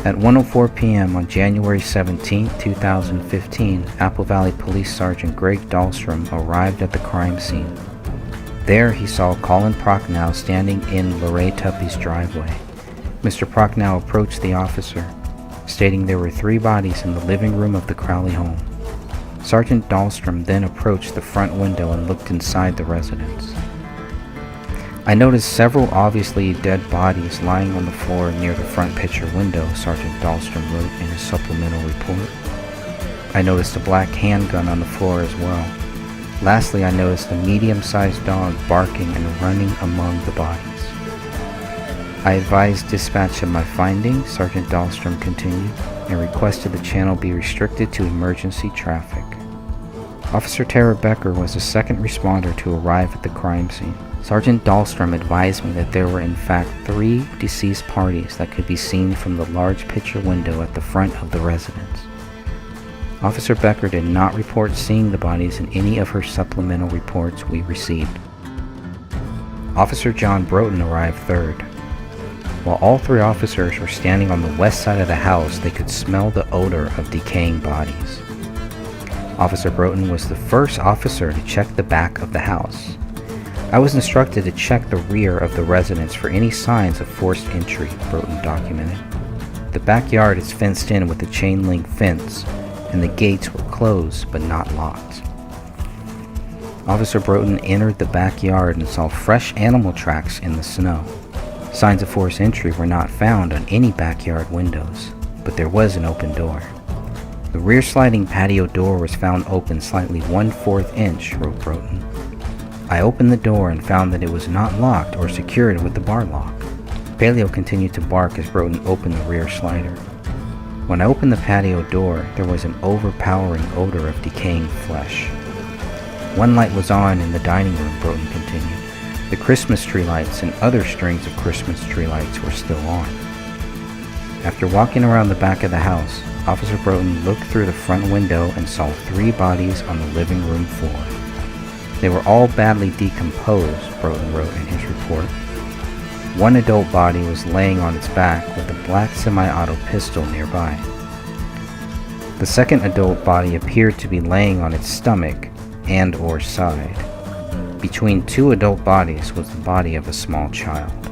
At 1:04 p.m. on January 17, 2015, Apple Valley Police Sergeant Greg Dahlstrom arrived at the crime scene. There he saw Colin Prochnow standing in Lorraine Tuppy's driveway. Mr. Prochnow approached the officer, stating there were 3 bodies in the living room of the Crowley home. Sergeant Dahlstrom then approached the front window and looked inside the residence. "I noticed several obviously dead bodies lying on the floor near the front picture window," Sergeant Dahlstrom wrote in his supplemental report. "I noticed a black handgun on the floor as well. Lastly, I noticed a medium-sized dog barking and running among the bodies. I advised dispatch of my findings," Sergeant Dahlstrom continued, and requested the channel be restricted to emergency traffic. Officer Tara Becker was the second responder to arrive at the crime scene. Sergeant Dahlstrom advised me that there were in fact 3 deceased parties that could be seen from the large picture window at the front of the residence. Officer Becker did not report seeing the bodies in any of her supplemental reports we received. Officer John Broughton arrived third. While all 3 officers were standing on the west side of the house, they could smell the odor of decaying bodies. Officer Broughton was the first officer to check the back of the house. "I was instructed to check the rear of the residence for any signs of forced entry," Broughton documented. "The backyard is fenced in with a chain-link fence, and the gates were closed but not locked." Officer Broughton entered the backyard and saw fresh animal tracks in the snow. Signs of forced entry were not found on any backyard windows, but there was an open door. "The rear sliding patio door was found open slightly 1/4 inch, wrote Broughton. "I opened the door and found that it was not locked or secured with the bar lock." Paleo continued to bark as Broughton opened the rear slider. "When I opened the patio door, there was an overpowering odor of decaying flesh. One light was on in the dining room," Broughton continued. "The Christmas tree lights and other strings of Christmas tree lights were still on." After walking around the back of the house, Officer Broughton looked through the front window and saw 3 bodies on the living room floor. "They were all badly decomposed," Broughton wrote in his report. One adult body was laying on its back with a black semi-auto pistol nearby. The second adult body appeared to be laying on its stomach and/or side. Between 2 adult bodies was the body of a small child.